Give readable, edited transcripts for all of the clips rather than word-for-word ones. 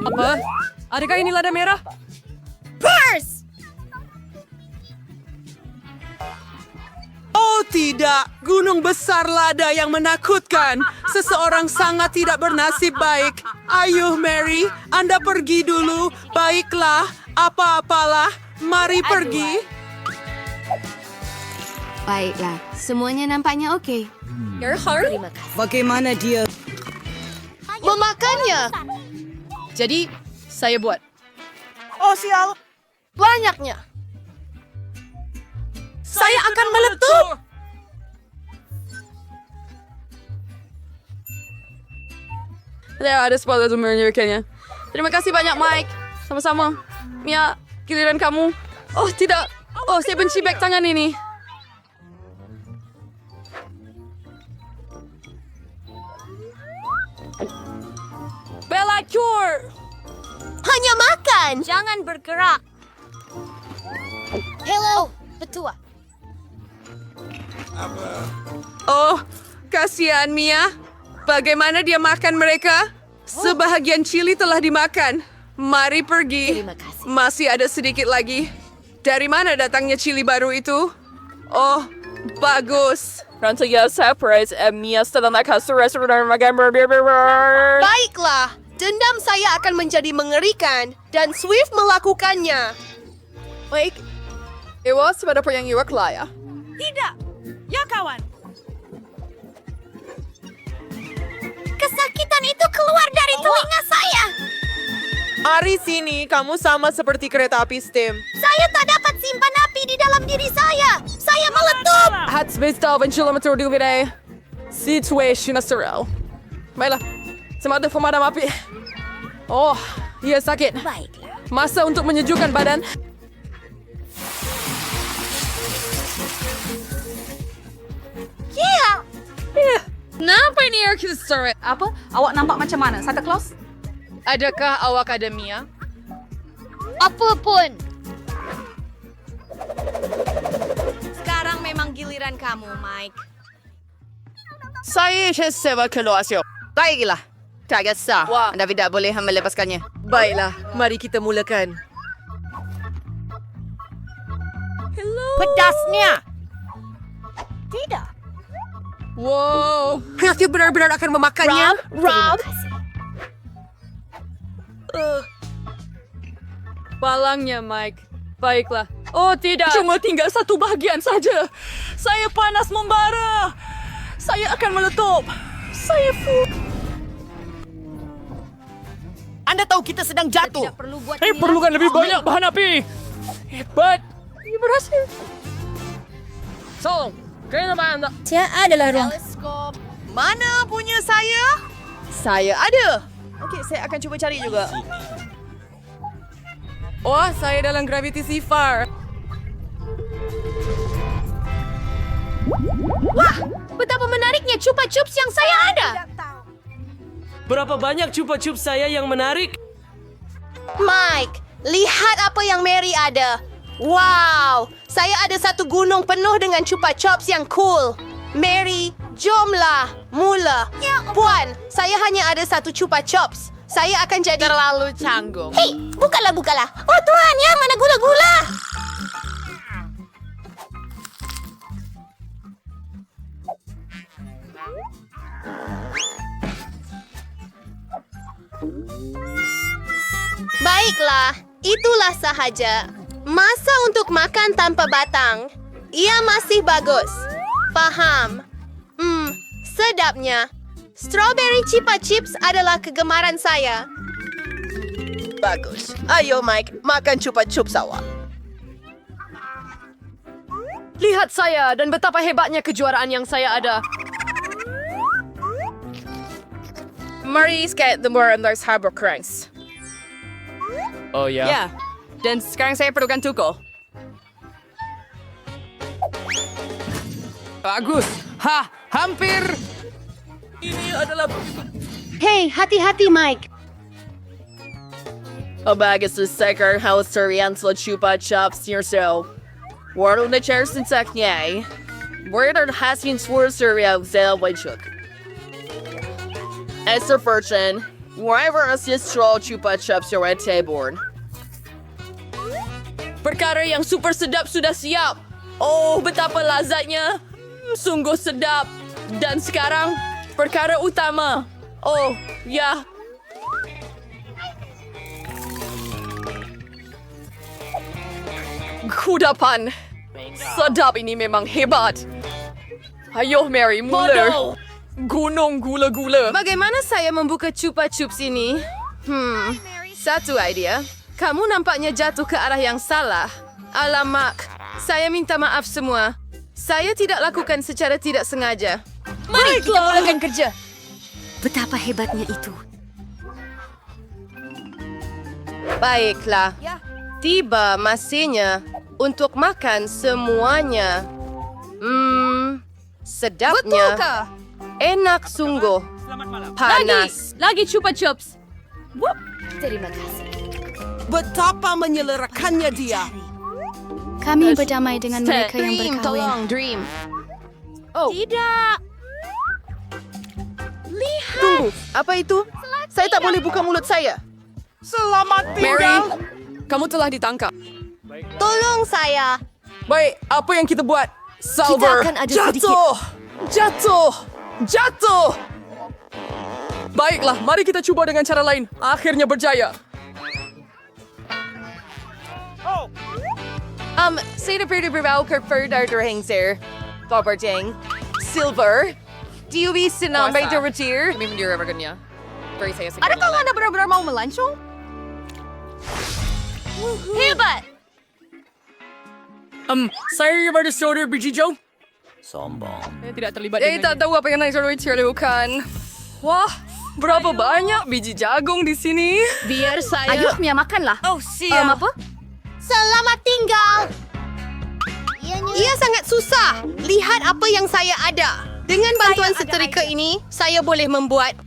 Apa? Adakah ini lada merah? Purse! Oh tidak, gunung besar lada yang menakutkan. Seseorang sangat tidak bernasib baik. Ayo Mary, Anda pergi dulu. Baiklah, apa-apalah. Mari pergi. Baiklah, semuanya nampaknya okey. Terima kasih. Bagaimana dia? Memakannya! Jadi, saya buat. Oh, sial. Banyaknya! Saya akan meletup. Ya, ada spoiler untuk menunjukkannya. Terima kasih banyak, Mike. Sama-sama. Mia, giliran kamu. Oh, tidak. Oh, saya benci beg tangan ini. Bella, cure! Hanya makan! Jangan bergerak. Hello, betua. Oh, kasihan Mia. Bagaimana dia makan mereka? Sebahagian chili telah dimakan. Mari pergi. Terima kasih. Masih ada sedikit lagi. Dari mana datangnya chili baru itu? Oh, bagus. Rantiya surprise Mia setelah kasur restoran makan Baiklah, dendam saya akan menjadi mengerikan dan Swift melakukannya. Baik. Iwas pada yang iwak lah ya. Tidak. Ya, kawan. Kesakitan itu keluar dari telinga saya. Mari sini, kamu sama seperti kereta api steam. Saya tak dapat simpan api di dalam diri saya. Saya meletup. Hats besta av en kilometer du vid dig. Situation Astral. Baiklah. Semangat pemadam api. Oh, ia sakit. Baiklah. Masa untuk menyejukkan badan. Ya. Kenapa ini air kita seret? Apa? Awak nampak macam mana? Santa Claus? Adakah awak ada Mia? Apapun. Sekarang memang giliran kamu, Mike. Saya sewa keluasio. Baiklah. Tak kisah. Wah. Anda tidak boleh melepaskannya. Baiklah, mari kita mulakan. Pedasnya. Tidak. Wow. Matthew benar-benar akan memakannya. Rob. Palangnya, Mike. Baiklah. Oh, tidak. Cuma tinggal satu bahagian saja. Saya panas membara. Saya akan meletup. Saya full. Anda tahu kita sedang jatuh. Tidak perlu buat Perlukan lebih banyak bahan api. Hebat. Ini berhasil. Tolong. Kenapa anda? Dia adalah ruang. Teleskop. Mana punya saya? Saya ada. Okey, saya akan cuba cari juga. Oh, saya dalam Gravity Seafar. Wah, betapa menariknya Chupa Chups yang saya ada. Berapa banyak chupa chups saya yang menarik? Mike, lihat apa yang Mary ada. Wow, saya ada satu gunung penuh dengan Chupa Chups yang cool. Mary, jomlah, mula. Puan, saya hanya ada satu Chupa Chups. Saya akan jadi... Terlalu canggung. Hei, bukalah. Oh Tuhan, ya mana gula-gula? Baiklah, itulah sahaja. Masa untuk makan tanpa batang. Ia masih bagus. Faham. Sedapnya. Strawberry Chupa Chips adalah kegemaran saya. Bagus. Ayo Mike, makan chupa chups awak. Lihat saya dan betapa hebatnya kejuaraan yang saya ada. Mari skate the more and those harbor cranks. Oh ya. Ya, dan sekarang saya perlukan tuko. Bagus. Hampir. Ini adalah... Hei, hati-hati Mike. Bagus sekar haus Oriental Chupa Chups yourself. Warung na chairs in saknya. Word on hasin swor surya zel wajuk. Esther Fortune, Wherever ancestral chupa chups your red table. Perkara yang super sedap sudah siap. Oh, betapa lazatnya. Sungguh sedap. Dan sekarang, perkara utama. Oh, ya. Kudapan. Sedap ini memang hebat. Ayo, Mary, mula. Gunung gula-gula. Bagaimana saya membuka chupa chups ini? Satu idea. Kamu nampaknya jatuh ke arah yang salah. Alamak, saya minta maaf semua. Saya tidak lakukan secara tidak sengaja. Mari kita mulakan kerja. Betapa hebatnya itu. Baiklah. Tiba masanya untuk makan semuanya. Sedapnya. Betulkah? Enak sungguh. Panas. Lagi chupa chups. Terima kasih. Betapa menyelerakannya dia. Kami berdamai dengan mereka yang Dream, berkahwin. tolong, Dream. Oh, Tidak. tunggu. Apa itu? Saya tak boleh buka mulut saya. Selamat Mary, tinggal. kamu telah ditangkap. Tolong saya. Baik, apa yang kita buat? Salver. akan ada Jatuh. Jatuh. Jatuh. Baiklah, mari kita cuba dengan cara lain. Akhirnya berjaya. Saya dapat berbau ke Ferdinand sir. Boberting. Silver. Do you bisa nambah deratir? Kami mendiramakannya. Beri saya sekali. Adakah Anda benar-benar mau melancong? Hebat! Saya pada saudara biji Joe. Sombong. Saya tidak terlibat dengan tak tahu apa yang saya lakukan. Wah, berapa banyak biji jagung di sini. Biar saya... Ayo, Mia, makanlah. Oh, siap. Apa? Selamat tinggal! Ia sangat susah. Lihat apa yang saya ada. Dengan bantuan setrika ini, saya boleh membuat...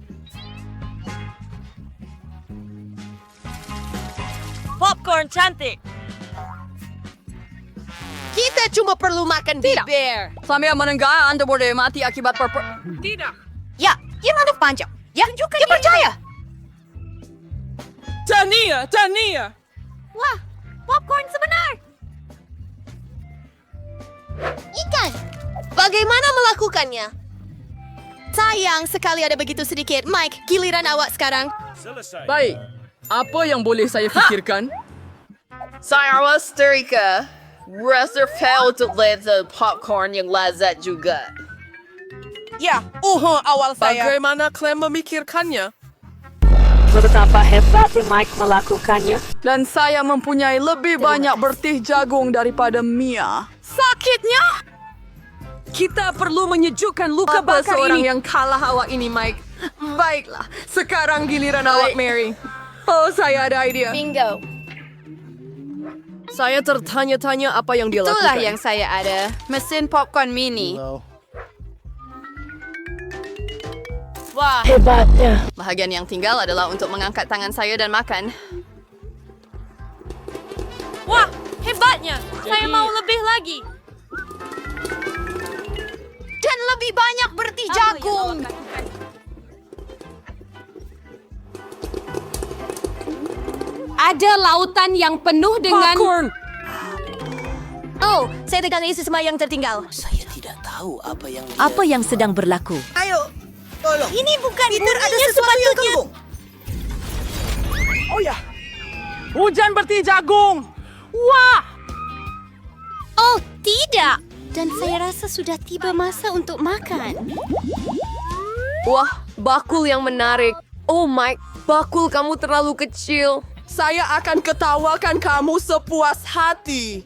Popcorn cantik. Kita cuma perlu makan bibir. Sambil menenggak, Anda boleh mati akibat Tidak. Ya, yang ada panjang. Ya, tunjukkan dia percaya. Tania. Wah, popcorn sebenar. Ikan. Bagaimana melakukannya? Sayang sekali ada begitu sedikit. Mike, giliran awak sekarang. Baik. Apa yang boleh saya fikirkan? Saya Wasterika. Rasa to the popcorn yang lazat juga. Ya, awal saya. Bagaimana Clem memikirkannya? Betapa hebatnya Mike melakukannya. Dan saya mempunyai lebih banyak bertih jagung daripada Mia. Sakitnya? Kita perlu menyejukkan luka bakar seorang yang kalah awak ini, Mike. Baiklah, sekarang giliran awak, Mary. Oh, saya ada idea. Bingo. Saya tertanya-tanya apa yang dia Itulah lakukan. yang saya ada. Mesin popcorn mini. Wah, Hebatnya. bahagian yang tinggal adalah untuk mengangkat tangan saya dan makan. Wah, hebatnya. Saya mau lebih lagi. Dan lebih banyak bertih jagung. Ada lautan yang penuh dengan... Popcorn. Oh, saya tegang isi semua yang tertinggal. Apa yang sedang berlaku? Ayo, tolong. Ini bukan Peter, ada sesuatu yang keliru. Oh ya. Hujan bertih jagung. Wah. Oh, tidak. Dan saya rasa sudah tiba masa untuk makan. Wah, bakul yang menarik. Oh Mike, bakul kamu terlalu kecil. Saya akan ketawakan kamu sepuas hati.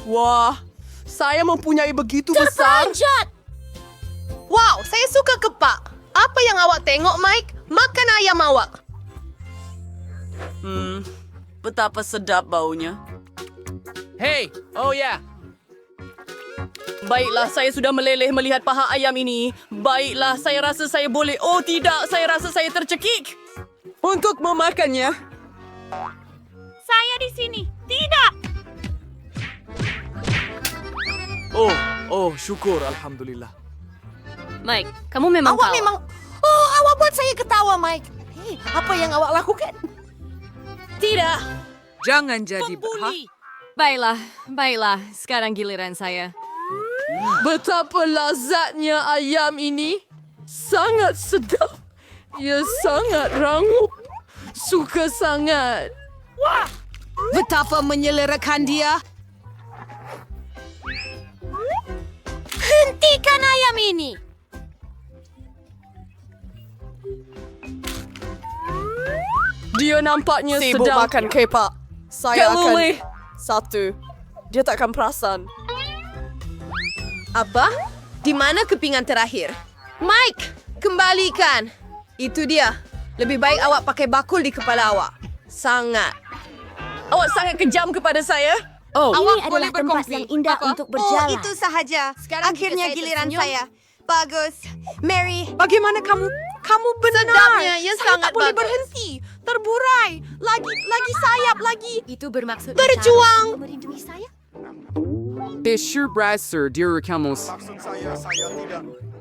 Wah, saya mempunyai begitu besar. Wow, saya suka kepak. Apa yang awak tengok, Mike? Makan ayam awak. Betapa sedap baunya. Hey, oh ya. Baiklah, saya sudah meleleh melihat paha ayam ini. Baiklah, saya rasa saya boleh. Oh tidak, saya rasa saya tercekik. Untuk memakannya. Saya di sini. Tidak. Oh, syukur, alhamdulillah. Mike, kamu memang Awak memang... Oh, awak buat saya ketawa, Mike. Apa yang awak lakukan? Tidak. Jangan jadi Baiklah. Sekarang giliran saya. Betapa lazatnya ayam ini. Sangat sedap. Ia sangat rangup. Suka sangat. Betapa menyelerakan dia. Hentikan ayam ini. Dia nampaknya Sibuk sedang makan kepak. Saya akan... Kelulih. Satu. Dia takkan perasan. Apa? Di mana kepingan terakhir? Mike, kembalikan. Itu dia. Lebih baik awak pakai bakul di kepala awak. Sangat. Awak sangat kejam kepada saya. Ini adalah tempat yang indah untuk berjalan. Oh, itu sahaja. Akhirnya giliran saya. Bagus. Mary, Bagaimana kamu? Kamu benar. sedapnya. Ya, Saya sangat tak boleh bagus. berhenti. Terburai. Lagi sayap lagi. Itu bermaksud Berjuang. Kamu merindui saya? Sure Brasser, dear Camus.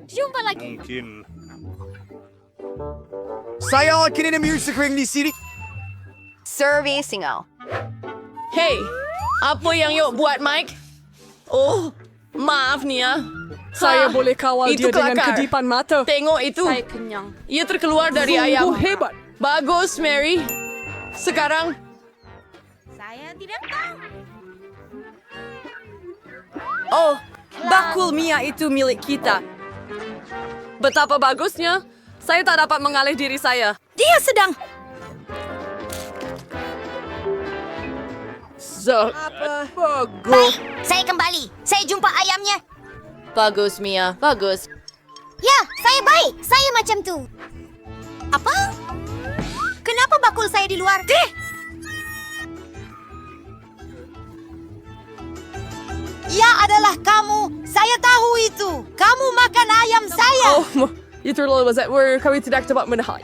Jumpa lagi. Saya kini music ring di sini. Survey singaw. Hey, apa yang yuk buat, Mike? Oh, maaf nih ya. Saya boleh kawal Itu dia dengan kelakar. kedipan mata. Tengok itu. Saya kenyang. Ia terkeluar dari ayam. hebat. Bagus, Mary. Sekarang, Saya tidak tahu. oh, bakul Mia itu milik kita. Betapa bagusnya. Saya tak dapat mengalih diri saya. Dia sedang... Bagus. Saya kembali. Saya jumpa ayamnya. Bagus, Mia. Bagus. Ya, saya baik. Saya macam tu. Apa? Kenapa bakul saya di luar? Ya adalah kamu. Saya tahu itu. Kamu makan ayam saya. Oh, itu was at where kami tidak dapat menahan.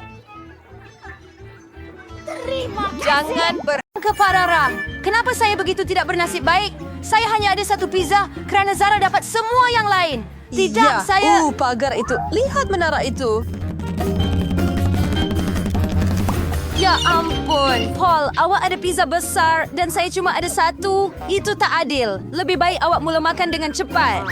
Jangan Kepada Ra, kenapa saya begitu tidak bernasib baik? Saya hanya ada satu pizza kerana Zara dapat semua yang lain. Tidak, saya... pagar itu. Lihat menara itu. Ya ampun, Paul, awak ada pizza besar dan saya cuma ada satu. Itu tak adil. Lebih baik awak mula makan dengan cepat.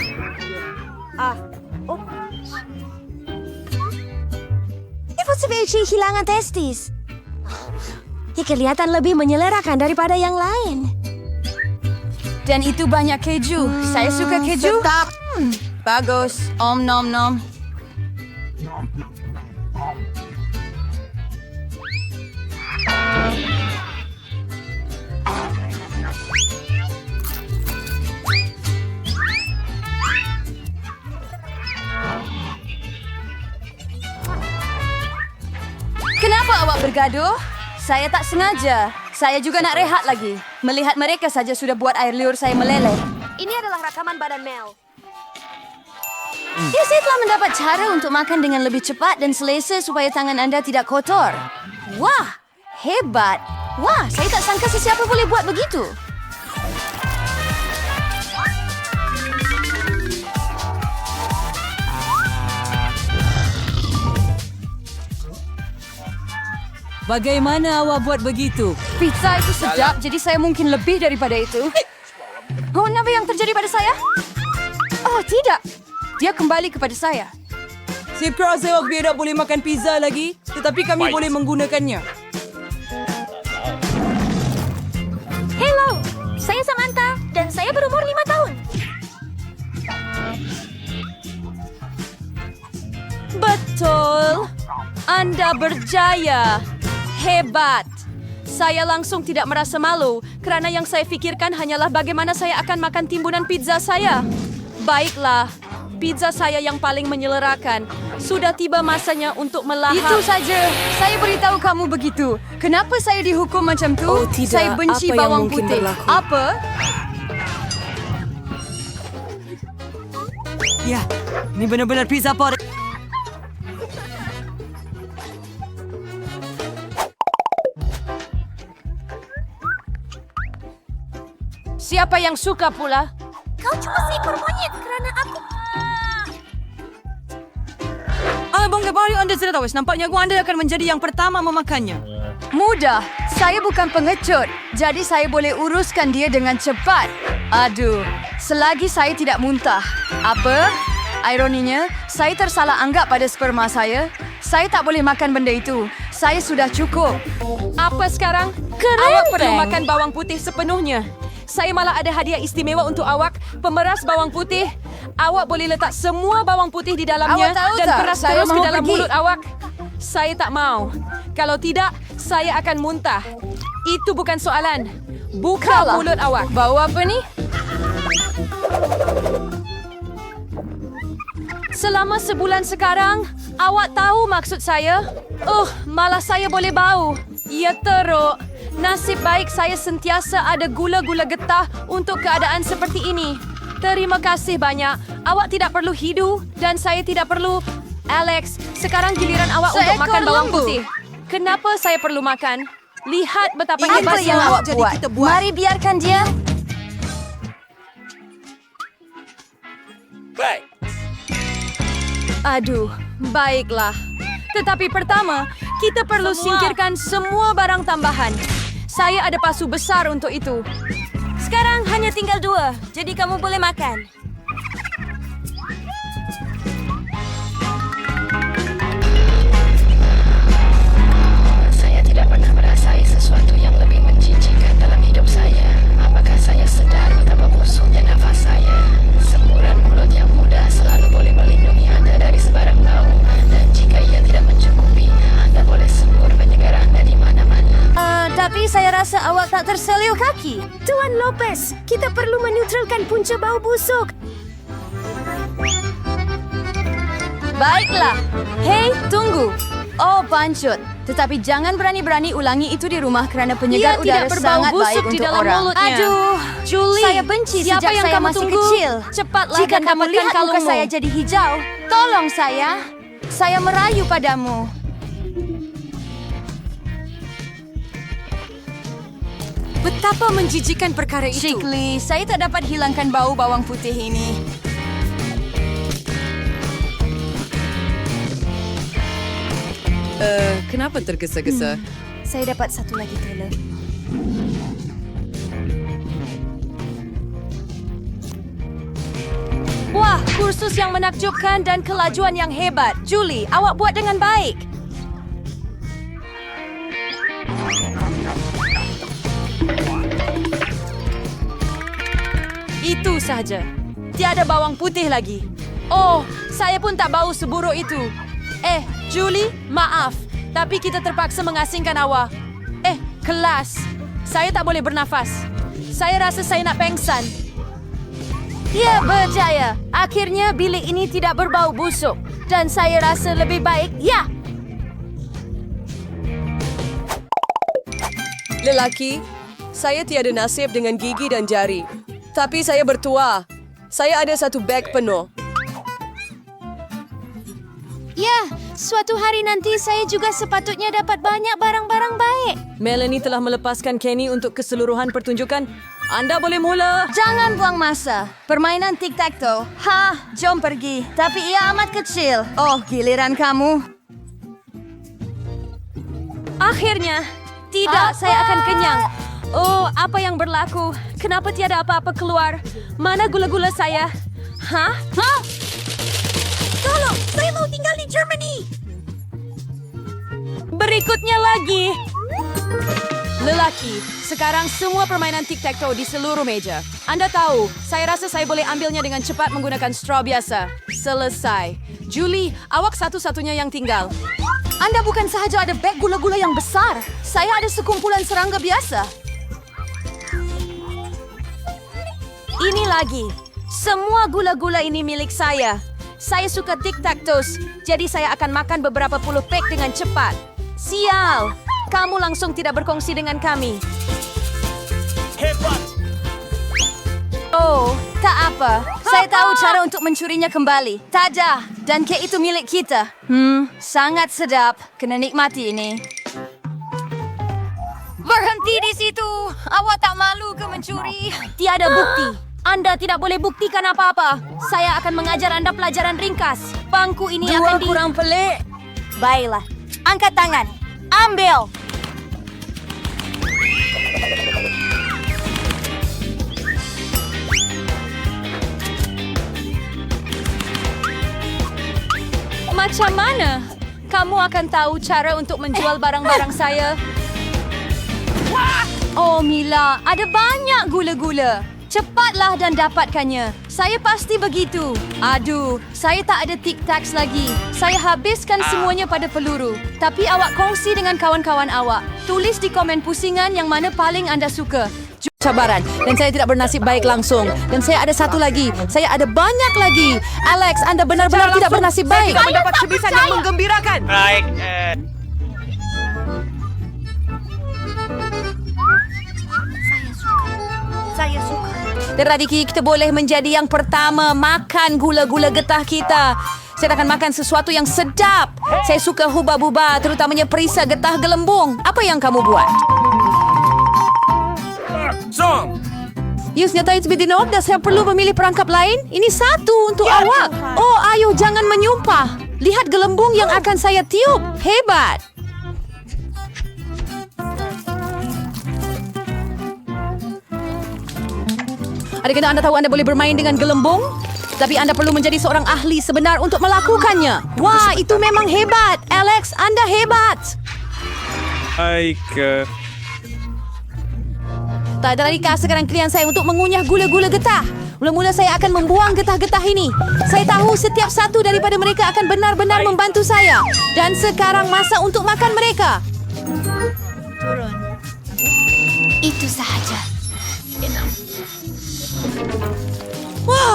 Ibu sebaiknya hilangan testis. Ya, kelihatan lebih menyelerakan daripada yang lain. Dan itu banyak keju. Saya suka keju. Tetap. Bagus. Om nom nom. Kenapa awak bergaduh? Saya tak sengaja. Saya juga nak rehat lagi. Melihat mereka saja sudah buat air liur saya meleleh. Ini adalah rakaman badan Mel. Ya, saya telah mendapat cara untuk makan dengan lebih cepat dan selesa supaya tangan anda tidak kotor. Wah, hebat. Wah, saya tak sangka sesiapa boleh buat begitu. Bagaimana awak buat begitu? Pizza itu sedap, jadi saya mungkin lebih daripada itu. Oh, apa yang terjadi pada saya? Oh, tidak. Dia kembali kepada saya. Saya rasa awak tidak boleh makan pizza lagi, tetapi kami boleh menggunakannya. Hello, saya Samantha dan saya berumur 5 tahun. Betul. Anda berjaya. Hebat. Saya langsung tidak merasa malu kerana yang saya fikirkan hanyalah bagaimana saya akan makan timbunan pizza saya. Baiklah, pizza saya yang paling menyelerakan. Sudah tiba masanya untuk melahap. Itu saja. Saya beritahu kamu begitu. Kenapa saya dihukum macam tu? Oh, tidak. Saya benci Apa yang bawang mungkin putih. berlaku? Apa? Ya, ini benar-benar pizza pot. Siapa yang suka pula? Kau cuma seekor monyet kerana aku... bongga baru Anda sudah tahu. Nampaknya Anda akan menjadi yang pertama memakannya. Mudah. Saya bukan pengecut. Jadi saya boleh uruskan dia dengan cepat. Aduh, selagi saya tidak muntah. Apa? Ironinya, saya tersalah anggap pada sperma saya. Saya tak boleh makan benda itu. Saya sudah cukup. Apa sekarang? Awak perlu makan bawang putih sepenuhnya. Saya malah ada hadiah istimewa untuk awak, pemeras bawang putih. Awak boleh letak semua bawang putih di dalamnya Awak tahu dan tak, peras saya terus ke mau dalam pergi. mulut awak. Saya tak mau. Kalau tidak, saya akan muntah. Itu bukan soalan. Buka mulut awak. Bau apa ni? Selama sebulan sekarang, awak tahu maksud saya? Malah saya boleh bau. Ya teruk. Nasib baik saya sentiasa ada gula-gula getah untuk keadaan seperti ini. Terima kasih banyak. Awak tidak perlu hidu dan saya tidak perlu... Alex, sekarang giliran awak untuk Seekor makan bawang lembu. putih. Kenapa saya perlu makan? Lihat betapa Apa hebatnya yang awak jadi buat? kita buat. Mari biarkan dia. Aduh, baiklah. Tetapi pertama, kita perlu singkirkan semua barang tambahan. Saya ada pasu besar untuk itu. Sekarang hanya tinggal 2, jadi kamu boleh makan. Saya tidak pernah merasai sesuatu yang lebih menjijikan dalam hidup saya. Apakah saya sedar betapa busuknya nafas saya? Semburan mulut yang mudah selalu boleh melindungi Anda dari sebarang bau. Dan jika ia tidak mencukupi, Anda boleh sembur penyegar Anda di mana-mana. Tapi saya rasa awak tak terselio kaki. Tuan Lopez, kita perlu menetralkan punca bau busuk. Baiklah. Hei, tunggu. Oh, pancut. Tetapi jangan berani-berani ulangi itu di rumah kerana penyegar Ia udara tidak berbau sangat baik busuk di untuk dalam orang. mulutnya. Aduh, Julie, saya benci siapa sejak yang saya kamu masih tunggu? kecil. Cepatlah Jika dan kamu dapatkan lihat muka kalungmu. saya jadi hijau, tolong saya merayu padamu. Betapa menjijikan perkara itu. Shikli, saya tak dapat hilangkan bau bawang putih ini. Kenapa tergesa-gesa? Saya dapat satu lagi, Taylor. Wah, kursus yang menakjubkan dan kelajuan yang hebat. Julie, awak buat dengan baik. Itu saja. Tiada bawang putih lagi. Oh, saya pun tak bau seburuk itu. Julie, maaf. Tapi kita terpaksa mengasingkan awak. Kelas. Saya tak boleh bernafas. Saya rasa saya nak pengsan. Ya, berjaya. Akhirnya bilik ini tidak berbau busuk. Dan saya rasa lebih baik, ya. Lelaki, saya tiada nasib dengan gigi dan jari. Tapi saya bertuah. Saya ada satu beg penuh. Ya, suatu hari nanti saya juga sepatutnya dapat banyak barang-barang baik. Melanie telah melepaskan Kenny untuk keseluruhan pertunjukan. Anda boleh mula. Jangan buang masa. Permainan tic-tac-toe. Jom pergi. Tapi ia amat kecil. Oh, giliran kamu. Akhirnya, tidak, saya akan kenyang. Oh, apa yang berlaku? Kenapa tiada apa-apa keluar? Mana gula-gula saya? Hah? Tolong, saya mau tinggal di Germany. Berikutnya lagi. Lelaki, sekarang semua permainan tic-tac-toe di seluruh meja. Anda tahu, saya rasa saya boleh ambilnya dengan cepat menggunakan straw biasa. Selesai. Julie, awak satu-satunya yang tinggal. Anda bukan sahaja ada beg gula-gula yang besar. Saya ada sekumpulan serangga biasa. Ini lagi. Semua gula-gula ini milik saya. Saya suka tic-tac-toes, jadi saya akan makan beberapa puluh pack dengan cepat. Sial, kamu langsung tidak berkongsi dengan kami. Oh, tak apa. Saya tahu cara untuk mencurinya kembali. Tada, dan kek itu milik kita. Sangat sedap. Kena nikmati ini. Berhenti di situ. Awak tak malu ke mencuri? Tiada bukti. Anda tidak boleh buktikan apa-apa. Saya akan mengajar Anda pelajaran ringkas. Bangku ini akan kurang pelik. Baiklah. Angkat tangan. Ambil. Macam mana? Kamu akan tahu cara untuk menjual barang-barang saya. Oh, Mila, ada banyak gula-gula. Cepatlah dan dapatkannya. Saya pasti begitu. Aduh, saya tak ada tic-tacs lagi. Saya habiskan semuanya pada peluru. Tapi awak kongsi dengan kawan-kawan awak. Tulis di komen pusingan yang mana paling anda suka. Cabaran. Dan saya tidak bernasib baik langsung. Dan saya ada satu lagi. Saya ada banyak lagi. Alex, Anda benar-benar tidak bernasib baik. Saya mendapat kebisan yang menggembirakan. Radiki, kita boleh menjadi yang pertama makan gula-gula getah kita. Saya akan makan sesuatu yang sedap. Saya suka hubah-bubah, terutamanya perisa getah gelembung. Apa yang kamu buat? Yus, nyata itu bidinok dan saya perlu memilih perangkap lain. Ini satu untuk awak. Oh, ayo jangan menyumpah. Lihat gelembung yang akan saya tiup. Hebat. Adakah Anda tahu Anda boleh bermain dengan gelembung? Tapi Anda perlu menjadi seorang ahli sebenar untuk melakukannya. Wah, itu memang hebat. Alex, Anda hebat. Tak ada lagi sekarang klien saya untuk mengunyah gula-gula getah. Mula-mula saya akan membuang getah-getah ini. Saya tahu setiap satu daripada mereka akan benar-benar membantu saya. Dan sekarang masa untuk makan mereka. Itu sahaja.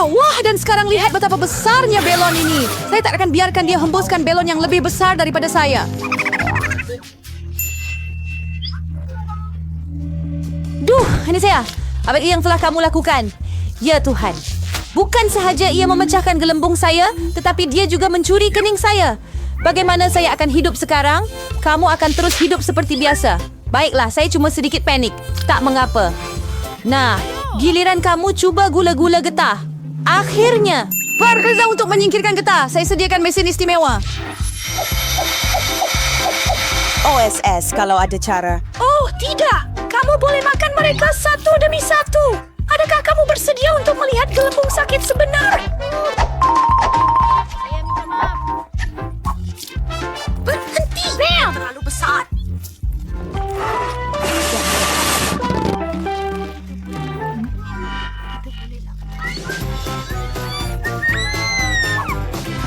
Wah, dan sekarang lihat betapa besarnya belon ini. Saya tak akan biarkan dia hembuskan belon yang lebih besar daripada saya. Duh, ini saya. Apa yang telah kamu lakukan? Ya Tuhan. Bukan sahaja ia memecahkan gelembung saya, tetapi dia juga mencuri kening saya. Bagaimana saya akan hidup sekarang? Kamu akan terus hidup seperti biasa. Baiklah, saya cuma sedikit panik. Tak mengapa. Nah, giliran kamu cuba gula-gula getah. Akhirnya, berkerja untuk menyingkirkan getah. Saya sediakan mesin istimewa. OSS kalau ada cara. Oh, tidak. Kamu boleh makan mereka satu demi satu. Adakah kamu bersedia untuk melihat gelembung sakit sebenar? Saya minta maaf. Berhenti! Bam! Terlalu besar.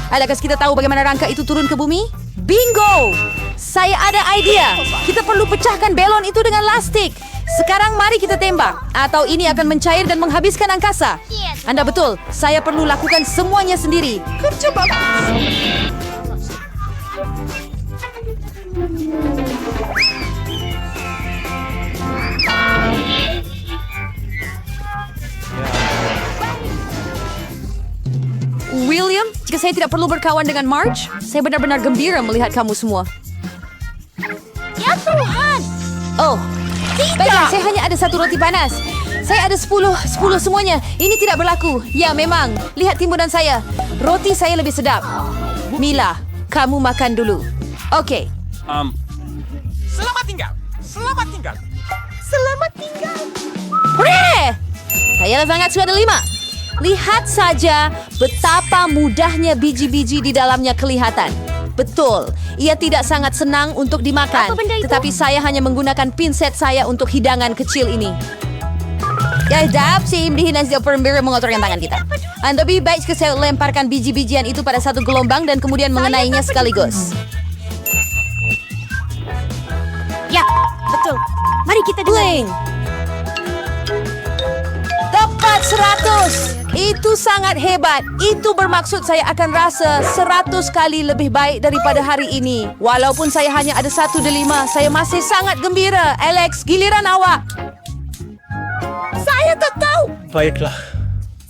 Adakah kita tahu bagaimana rangka itu turun ke bumi? Bingo! Saya ada idea. Kita perlu pecahkan belon itu dengan lastik. Sekarang mari kita tembak. Atau ini akan mencair dan menghabiskan angkasa. Anda betul. Saya perlu lakukan semuanya sendiri. Kerja bagus. William, jika saya tidak perlu berkawan dengan Marge, saya benar-benar gembira melihat kamu semua. Ya Tuhan. Oh, baiklah, saya hanya ada satu roti panas. Saya ada 10 semuanya. Ini tidak berlaku. Ya, memang. Lihat timbunan saya. Roti saya lebih sedap. Mila, kamu makan dulu. Okey. Selamat tinggal. Selamat tinggal. Selamat tinggal. Hore! Saya sangat sudah 5. Lihat saja betapa mudahnya biji-biji di dalamnya kelihatan. Betul, ia tidak sangat senang untuk dimakan. Tetapi saya hanya menggunakan pinset saya untuk hidangan kecil ini. Ya, dap si imdihin dan siap perembira mengotorkan tangan kita. Anda lebih baik jika saya lemparkan biji-bijian itu pada satu gelombang dan kemudian mengenainya sekaligus. Ya, betul. Mari kita Bling! Tepat 100! Itu sangat hebat. Itu bermaksud saya akan rasa 100 kali lebih baik daripada hari ini. Walaupun saya hanya ada 1 di 5, saya masih sangat gembira. Alex, giliran awak. Saya tak tahu. Baiklah.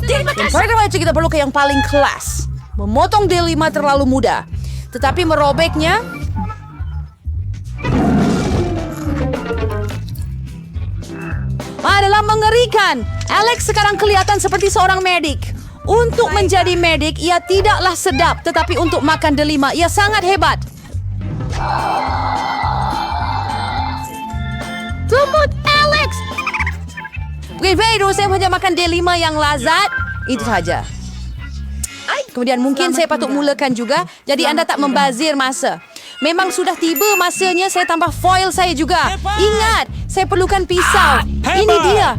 Yang pertama kita perlu ke yang paling kelas. Memotong D5 terlalu mudah. Tetapi merobeknya... adalah mengerikan. Alex sekarang kelihatan seperti seorang medik. Untuk menjadi medik, ia tidaklah sedap. Tetapi untuk makan delima, ia sangat hebat. Tumbut Alex! Baik, saya hanya makan delima yang lazat. Itu saja. Kemudian mungkin saya patut mulakan juga. Jadi anda tak membazir masa. Memang sudah tiba masanya saya tambah foil saya juga. Ingat, saya perlukan pisau. Ini dia.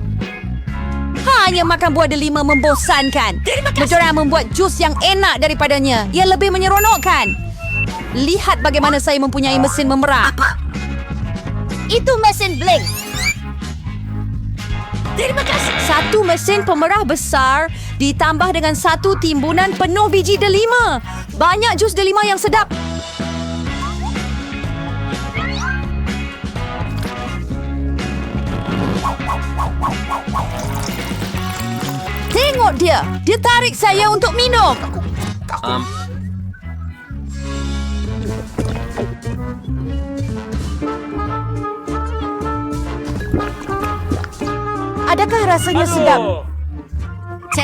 Hanya makan buah delima membosankan. Berjaya membuat jus yang enak daripadanya. Ia lebih menyeronokkan. Lihat bagaimana saya mempunyai mesin memerah. Itu mesin blink. Terima kasih. Satu mesin pemerah besar ditambah dengan satu timbunan penuh biji delima. Banyak jus delima yang sedap. Tengok dia. Dia tarik saya untuk minum. Adakah rasanya sedap?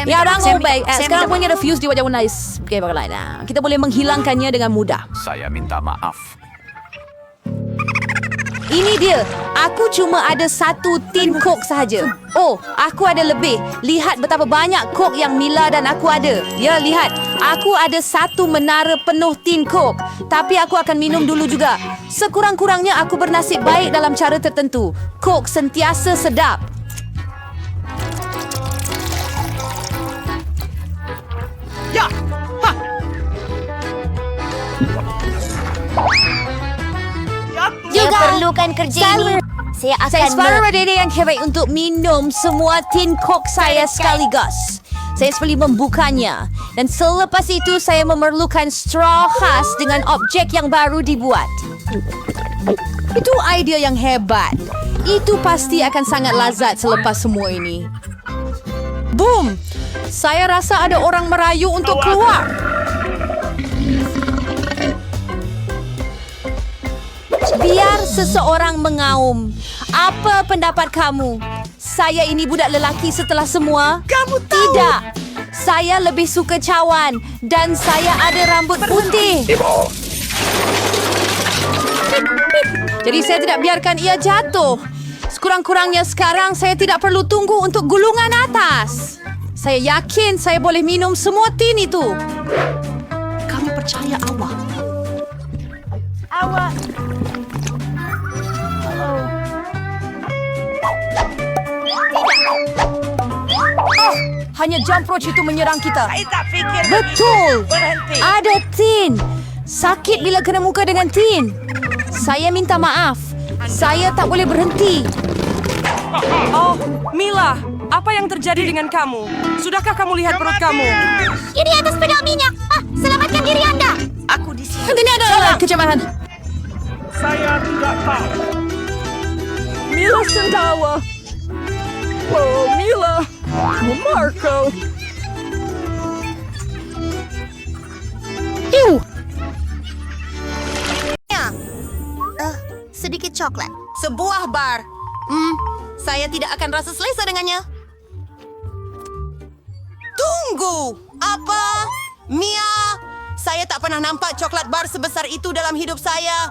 Ya, orang baik. Sekarang punya ada fuse di wajah Unais. Oke, bagaimana? Kita boleh menghilangkannya dengan mudah. Saya minta maaf. Ini dia. Aku cuma ada satu tin Coke sahaja. Oh, aku ada lebih. Lihat betapa banyak Coke yang Mila dan aku ada. Ya, lihat. Aku ada satu menara penuh tin Coke. Tapi aku akan minum dulu juga. Sekurang-kurangnya aku bernasib baik dalam cara tertentu. Coke sentiasa sedap. Dia perlukan kerja ini. Saya separuh diri yang hebat untuk minum semua tin Coke saya sekaligus. Saya seperti membukanya. Dan selepas itu saya memerlukan straw khas dengan objek yang baru dibuat. Itu idea yang hebat. Itu pasti akan sangat lazat selepas semua ini. Boom! Saya rasa ada orang merayu untuk keluar. Biar seseorang mengaum. Apa pendapat kamu? Saya ini budak lelaki setelah semua? Kamu tahu? Tidak. Saya lebih suka cawan. Dan saya ada rambut putih. Jadi saya tidak biarkan ia jatuh. Sekurang-kurangnya sekarang saya tidak perlu tunggu untuk gulungan atas. Saya yakin saya boleh minum semua tin itu. Kami percaya awak. Hanya jump roach itu menyerang kita. Betul. Ada tin. Sakit bila kena muka dengan tin. Saya minta maaf. Saya tak boleh berhenti. Oh, Mila, apa yang terjadi dengan kamu? Sudahkah kamu lihat perut kamu? Ini atas pedal minyak. Selamatkan diri Anda. Aku di sini. Ini adalah kecemasan. Saya tidak tahu. Mila sendawa. Oh, Mila. Marco. Sedikit coklat. Sebuah bar. Saya tidak akan rasa selesa dengannya. Tunggu. Apa? Mia, saya tak pernah nampak coklat bar sebesar itu dalam hidup saya.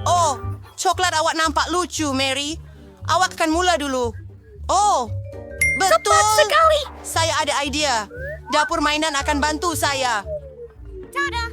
Oh, coklat awak nampak lucu, Mary. Awak akan mula dulu. Oh, betul. Cepat sekali. Saya ada idea. Dapur mainan akan bantu saya. Tada.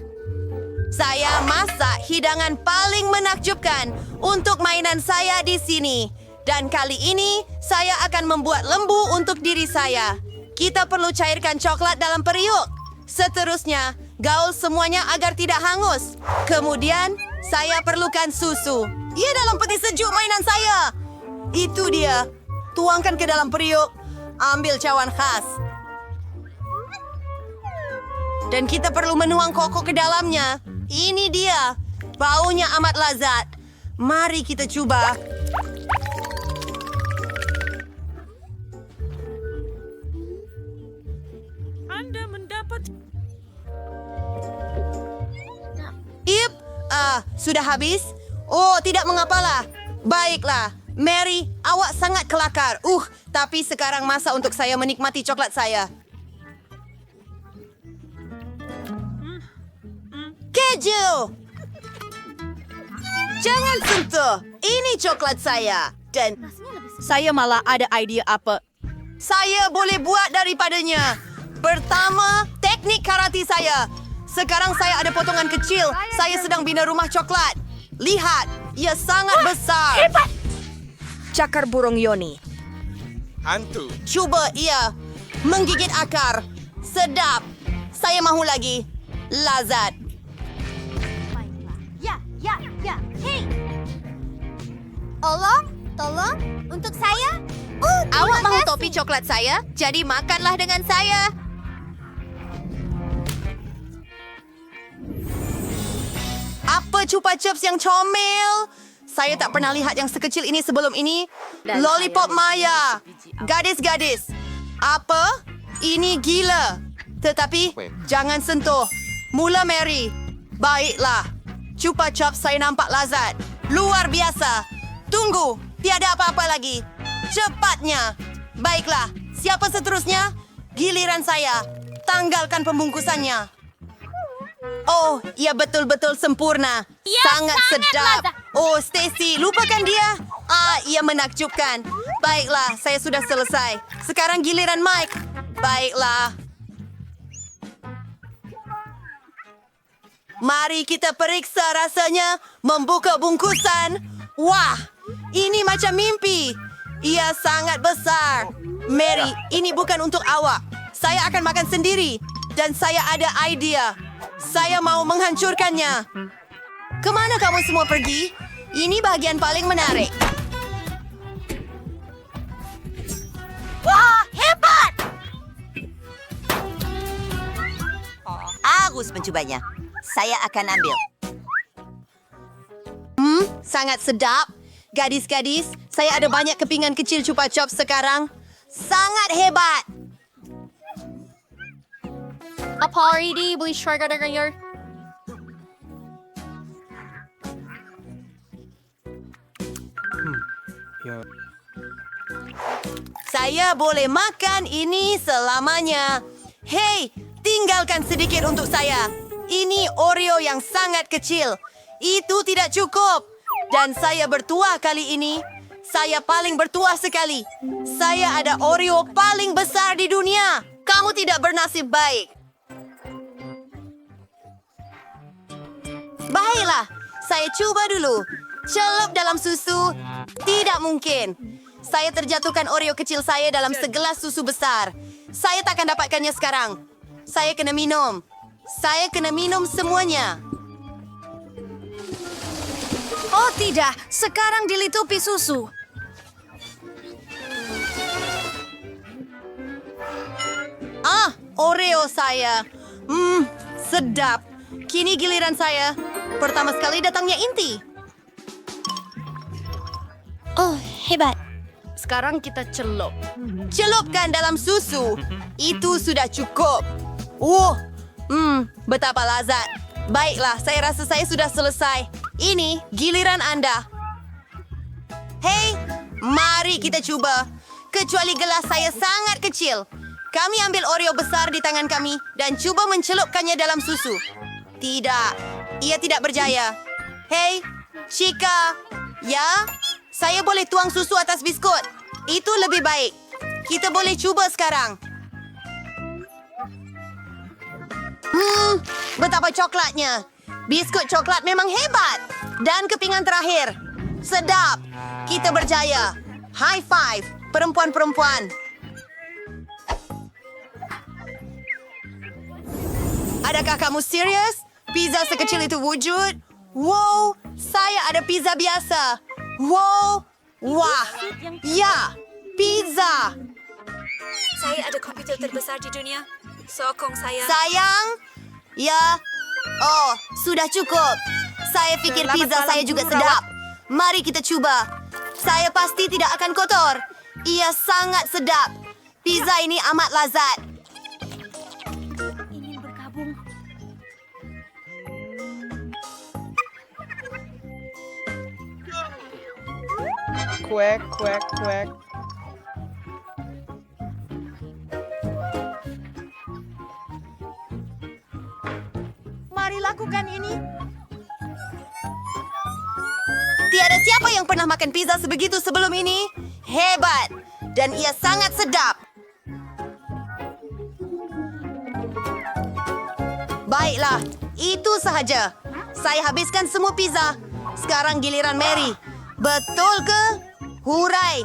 Saya masak hidangan paling menakjubkan untuk mainan saya di sini. Dan kali ini, saya akan membuat lembu untuk diri saya. Kita perlu cairkan coklat dalam periuk. Seterusnya, gaul semuanya agar tidak hangus. Kemudian, saya perlukan susu. Ia dalam peti sejuk mainan saya. Itu dia. Tuangkan ke dalam periuk. Ambil cawan khas. Dan kita perlu menuang koko ke dalamnya. Ini dia. Baunya amat lazat. Mari kita coba. Anda mendapat... Sudah habis? Oh, tidak mengapalah. Baiklah. Mary, awak sangat kelakar. Tapi sekarang masa untuk saya menikmati coklat saya. Keju! Jangan sentuh. Ini coklat saya. Dan saya malah ada idea apa. Saya boleh buat daripadanya. Pertama, teknik karate saya. Sekarang saya ada potongan kecil. Saya sedang bina rumah coklat. Lihat, ia sangat besar. Cakar burung Yoni. Hantu. Cuba ia menggigit akar. Sedap. Saya mahu lagi. Lazat. Ya. Hei. Tolong. Untuk saya? Awak mahu topi coklat saya? Jadi makanlah dengan saya. Apa Chupa Chups yang comel? Saya tak pernah lihat yang sekecil ini sebelum ini. Lollipop Maya. Gadis-gadis. Apa? Ini gila. Tetapi, jangan sentuh. Mula Mary. Baiklah. Chupa Chups saya nampak lazat. Luar biasa. Tunggu. Tiada apa-apa lagi. Cepatnya. Baiklah. Siapa seterusnya? Giliran saya. Tanggalkan pembungkusannya. Oh, ia betul-betul sempurna. Sangat sedap. Oh, Stacy, lupakan dia. Ia menakjubkan. Baiklah, saya sudah selesai. Sekarang giliran Mike. Baiklah. Mari kita periksa rasanya. Membuka bungkusan. Wah, ini macam mimpi. Ia sangat besar. Mary, ini bukan untuk awak. Saya akan makan sendiri. Dan saya ada idea. Saya mau menghancurkannya. Kemana kamu semua pergi? Ini bagian paling menarik. Wah, hebat! Harus mencobanya. Saya akan ambil. Sangat sedap. Gadis-gadis, saya ada banyak kepingan kecil Chupa Chups sekarang. Sangat hebat. Apa hari ini beli sugar dengan your? Saya boleh makan ini selamanya. Hei, tinggalkan sedikit untuk saya. Ini Oreo yang sangat kecil. Itu tidak cukup. Dan saya bertuah kali ini. Saya paling bertuah sekali. Saya ada Oreo paling besar di dunia. Kamu tidak bernasib baik. Baiklah, saya coba dulu. Celup dalam susu. Tidak mungkin. Saya terjatuhkan Oreo kecil saya dalam segelas susu besar. Saya takkan dapatkannya sekarang. Saya kena minum. Saya kena minum semuanya. Oh tidak, sekarang dilitupi susu. Oreo saya. Sedap. Kini giliran saya. Pertama sekali datangnya inti. Oh, hebat. Sekarang kita celup. Celupkan dalam susu. Itu sudah cukup. Betapa lazat. Baiklah, saya rasa saya sudah selesai. Ini giliran Anda. Hei, mari kita coba. Kecuali gelas saya sangat kecil. Kami ambil Oreo besar di tangan kami dan coba mencelupkannya dalam susu. Tidak, ia tidak berjaya. Hei, Chica. Ya, saya boleh tuang susu atas biskut. Itu lebih baik. Kita boleh coba sekarang. Betapa coklatnya. Biskut coklat memang hebat. Dan kepingan terakhir. Sedap. Kita berjaya. High five, perempuan-perempuan. Adakah kamu serius? Pizza sekecil itu wujud? Wow, saya ada pizza biasa. Wow, wah, ya, pizza. Saya ada komputer terbesar di dunia. Sokong saya. Sayang, ya, oh, sudah cukup. Saya pikir pizza saya juga sedap. Mari kita coba. Saya pasti tidak akan kotor. Ia sangat sedap. Pizza ini amat lazat. Ingin bergabung. Quack, quack, quack. lakukan ini? Tiada siapa yang pernah makan pizza sebegitu sebelum ini. Hebat. Dan ia sangat sedap. Baiklah, itu sahaja. Saya habiskan semua pizza. Sekarang giliran Mary. Betul ke? Hurai.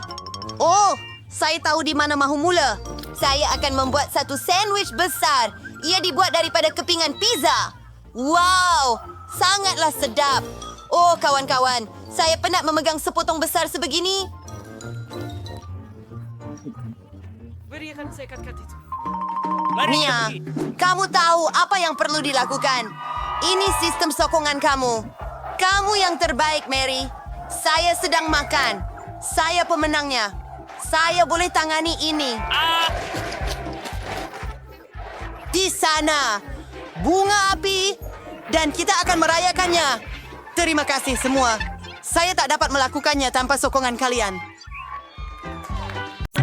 Oh, saya tahu di mana mahu mula. Saya akan membuat satu sandwich besar. Ia dibuat daripada kepingan pizza. Wow, sangatlah sedap. Oh, kawan-kawan, saya penat memegang sepotong besar sebegini. Berikan saya kat itu. Mia, kamu tahu apa yang perlu dilakukan. Ini sistem sokongan kamu. Kamu yang terbaik, Mary. Saya sedang makan. Saya pemenangnya. Saya boleh tangani ini. Di sana, bunga api, dan kita akan merayakannya. Terima kasih semua. Saya tak dapat melakukannya tanpa sokongan kalian.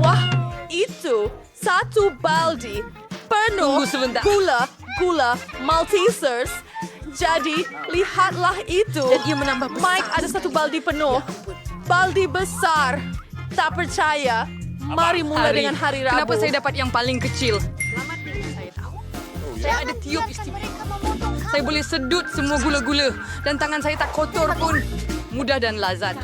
Wah, itu satu baldi penuh gula Maltesers. Jadi, lihatlah itu. Dan ia menambah besar. Mike ada satu baldi penuh. Baldi besar. Tak percaya. Mari mulai dengan hari Rabu. Kenapa saya dapat yang paling kecil? Saya ada tiup istimewa. Saya boleh sedut semua gula-gula. Dan tangan saya tak kotor pun. Mudah dan lazat.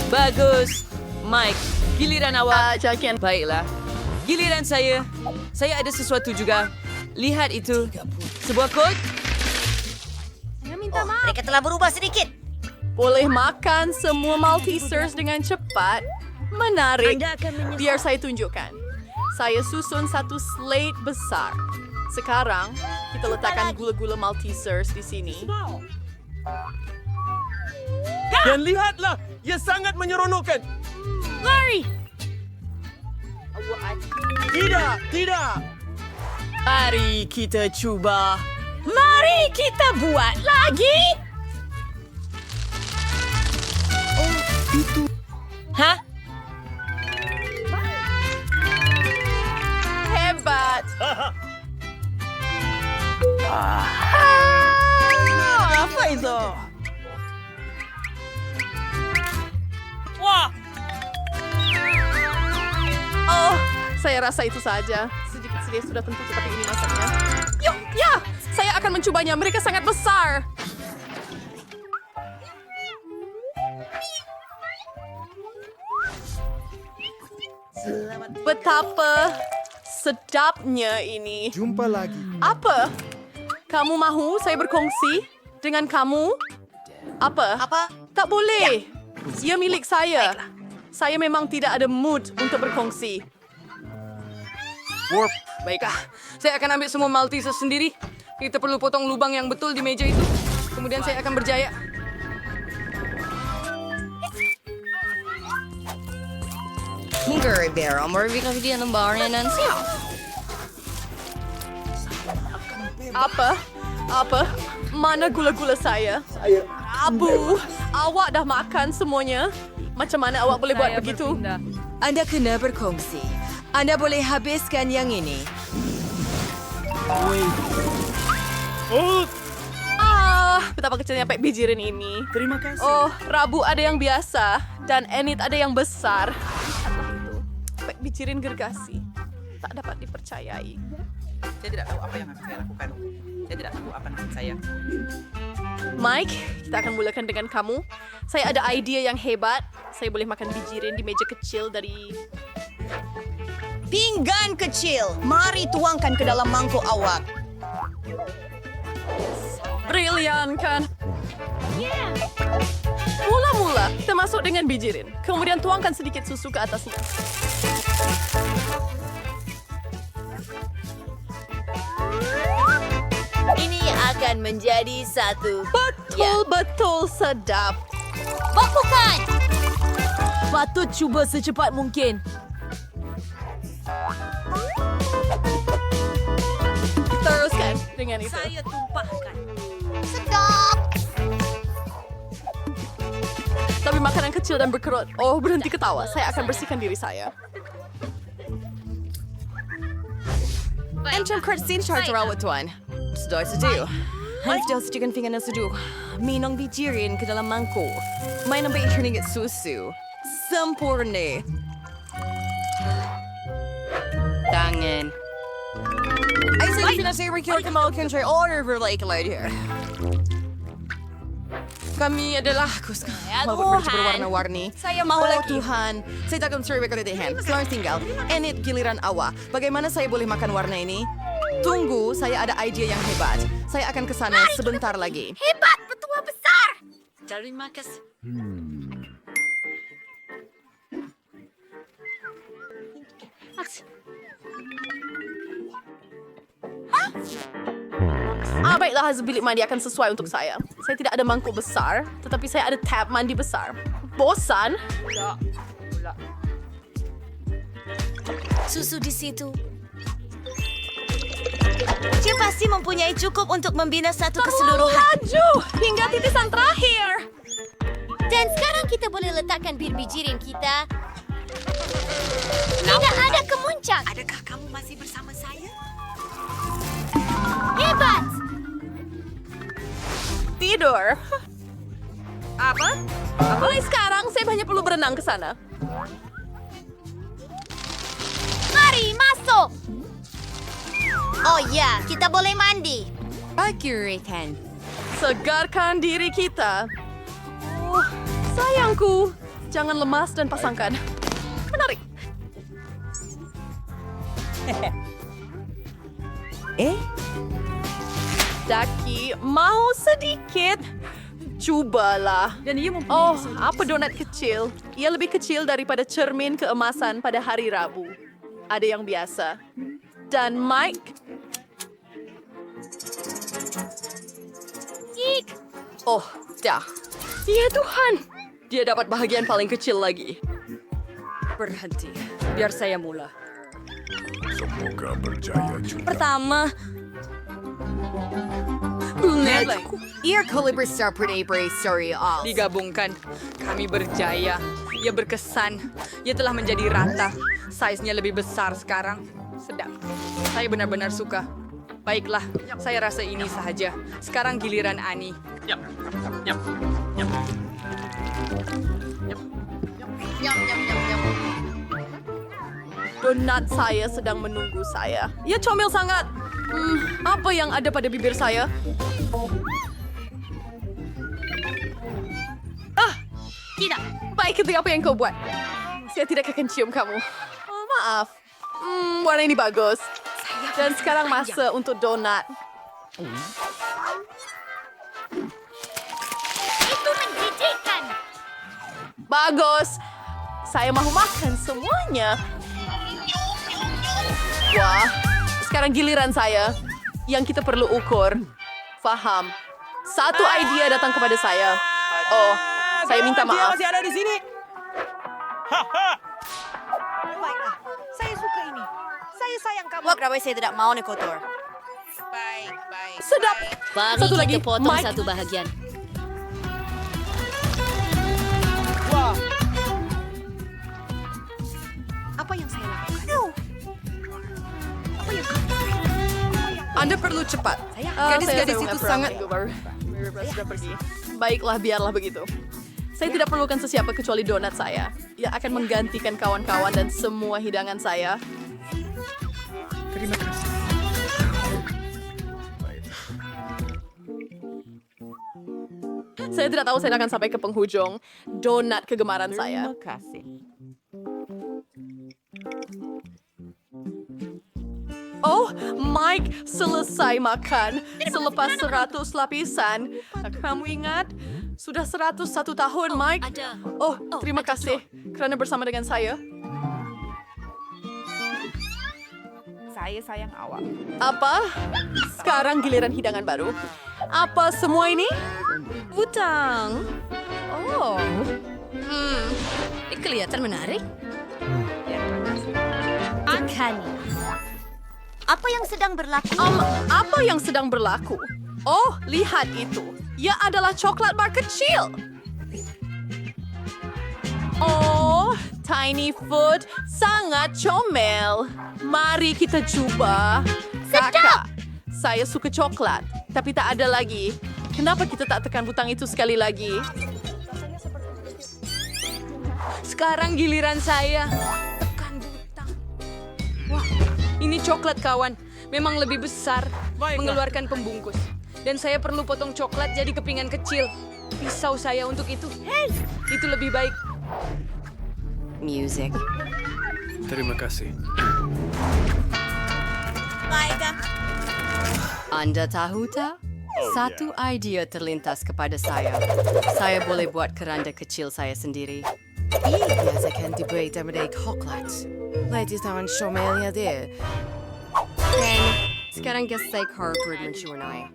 Bagus. Mike, giliran awak. Jangan. Baiklah. Giliran saya. Saya ada sesuatu juga. Lihat itu. Sebuah kod. Mereka telah berubah sedikit. Boleh makan semua Maltesers dengan cepat. Menarik. Biar saya tunjukkan. Saya susun satu slate besar. Sekarang, kita letakkan gula-gula Maltesers di sini. Dan lihatlah, ia sangat menyeronokkan. Lari! Tidak. Mari kita cuba. Mari kita buat lagi! Hah? Hebat. Apa itu? Wah, Oh, saya rasa itu saja. Sedikit sudah tentu seperti ini masaknya. Yuk, ya! Saya akan mencobanya. Mereka sangat besar. Betapa sedapnya ini. Jumpa lagi. Apa? Kamu mahu saya berkongsi dengan kamu? Apa? Tak boleh. Ia milik saya. Saya memang tidak ada mood untuk berkongsi. Warp. Baiklah, saya akan ambil semua Maltesers sendiri. Kita perlu potong lubang yang betul di meja itu. Kemudian saya akan berjaya. Apa? Mana gula-gula saya? Abu, awak dah makan semuanya. Macam mana awak boleh buat begitu? Anda kena berkongsi. Anda boleh habiskan yang ini. Betapa kecilnya pek bijirin ini. terima kasih. Oh, Rabu ada yang biasa dan Enid ada yang besar. Lihatlah itu. Pek bijirin gergasi. Tak dapat dipercayai. Saya tidak tahu apa yang akan saya lakukan. Saya tidak tahu apa nasib saya. Mike, kita akan mulakan dengan kamu. Saya ada idea yang hebat. Saya boleh makan bijirin di meja kecil dari... Pinggan kecil. Mari tuangkan ke dalam mangkuk awak. Brilian, kan? Mula-mula, kita masuk dengan bijirin. Kemudian tuangkan sedikit susu ke atasnya. Ini akan menjadi satu. Betul-betul sedap. Bakukan! Patut cuba secepat mungkin. Teruskan dengan itu. Sedap! Tapi makanan kecil dan berkerut. Oh, berhenti ketawa. Saya akan bersihkan diri saya. Encam Christine Charterawa tuan. Sudah setuju. Sudah setuju dengan setuju. Minong bijirin ke dalam mangkuk. Main ambil ikan susu. Sempurna. Tangan. Ay, sa pinasiri ko mau country order verlikeloid here. Kami adalah mabot berwarna-warni. Saya mau lagi. Tuhan, saya takkan suri rekodetihan. Selamat tinggal. Enit giliran awa. Bagaimana saya boleh makan warna ini? Tunggu, saya ada ide yang hebat. Saya akan ke sana sebentar lagi. Hebat, petua besar! Terima kasih. Baiklah, bilik mandi akan sesuai untuk saya. Saya tidak ada mangkuk besar, tetapi saya ada tab mandi besar. Bosan? Susu di situ. Dia pasti mempunyai cukup untuk membina satu keseluruhan. Laju! Hingga titisan terakhir! Dan sekarang kita boleh letakkan bir bijirin kita. Tidak ada kemuncak. Adakah kamu masih bersama saya? Hebat! Tidur. Apa? Mulai sekarang, saya hanya perlu berenang ke sana. Mari, masuk! Oh ya, kita boleh mandi. Pakirikan. Segarkan diri kita. Oh, sayangku. Jangan lemas dan pasangkan. Menarik. Daki, mau sedikit? Cobalah. Dan ia mempunyai apa donat kecil? Ia lebih kecil daripada cermin keemasan pada hari Rabu. Ada yang biasa. Dan Mike. Oh, dah. Ya Tuhan. Dia dapat bahagian paling kecil lagi. Berhenti. Biar saya mula. Semoga berjaya juga. Pertama, Ear Colibri Star Predator Story All. Digabungkan, kami berjaya. Ia berkesan. Ia telah menjadi rata. Saiznya lebih besar sekarang. Sedap. Saya benar-benar suka. Baiklah, saya rasa ini sahaja. Sekarang giliran Ani. Donat saya sedang menunggu saya. Ia comel sangat. Apa yang ada pada bibir saya? Tidak. Baik, itu apa yang kau buat? Saya tidak akan cium kamu. Oh, maaf. Warna ini bagus. Dan sekarang masa untuk donat. Itu menjijikkan. Bagus. Saya mau makan semuanya. Wah, sekarang giliran saya. Yang kita perlu ukur. Faham. Satu idea datang kepada saya. Oh, saya minta maaf. Dia masih ada di sini. Baiklah, saya suka ini. Saya sayang kamu. Kenapa saya tidak mau nih kotor? Sedap. Mari Satu lagi, kita potong Mike. satu bahagian. Apa yang saya lakukan? Anda perlu cepat. Gadis-gadis itu sangat... Sudah pergi. Baiklah, biarlah begitu. Saya tidak perlukan sesiapa kecuali donat saya. Ia akan menggantikan kawan-kawan dan semua hidangan saya. Terima kasih. Saya tidak tahu saya akan sampai ke penghujung. Donat kegemaran saya. Terima kasih. Oh, Mike selesai makan selepas 100 lapisan. Kamu ingat? Sudah 101 tahun, Mike. Ada. Oh, terima kasih kerana bersama dengan saya. Saya sayang awak. Apa? Sekarang giliran hidangan baru. Apa semua ini? utang. Oh, Ini kelihatan menarik. Akani. Apa yang sedang berlaku? apa yang sedang berlaku? Oh, lihat itu. Ia adalah coklat bar kecil. Oh, tiny food sangat comel. Mari kita coba. Kakak, saya suka coklat, tapi tak ada lagi. Kenapa kita tak tekan butang itu sekali lagi? Sekarang giliran saya. Tekan butang. Wah, ini coklat kawan. Memang lebih besar, mengeluarkan pembungkus. Dan saya perlu potong coklat jadi kepingan kecil. Pisau saya untuk itu. Itu lebih baik. Music. Terima kasih. Anda tahu tak? Satu idea terlintas kepada saya. Saya boleh buat keranda kecil saya sendiri. Biasakan diberi daripada coklat. Ladies and shomelia dia. Dan sekarang guys saya cardboard mencurnai.